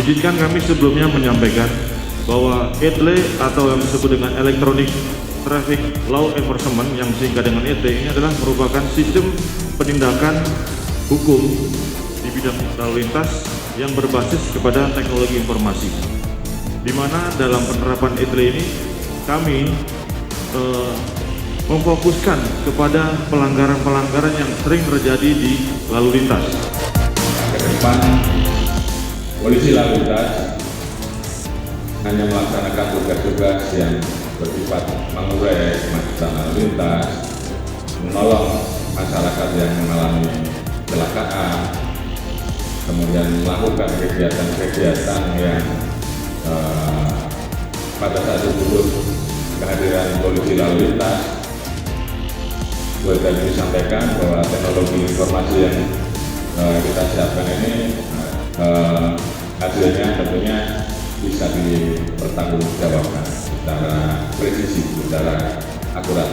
Izinkan kami sebelumnya menyampaikan bahwa ETLE atau yang disebut dengan Electronic Traffic Law Enforcement yang singkat dengan ETLE ini adalah merupakan sistem penindakan hukum di bidang lalu lintas yang berbasis kepada teknologi informasi, di mana dalam penerapan ETLE ini kami memfokuskan kepada pelanggaran-pelanggaran yang sering terjadi di lalu lintas. Ke depan, polisi lalu lintas hanya melaksanakan tugas-tugas yang bersifat mengurai kemacetan lalu lintas, menolong masyarakat yang mengalami kecelakaan, kemudian melakukan kegiatan-kegiatan yang pada saat itu butuh kehadiran polisi lalu lintas. Boleh kami sampaikan bahwa teknologi informasi yang kita siapkan ini hasilnya tentunya bisa dipertanggungjawabkan secara presisi, secara akurat.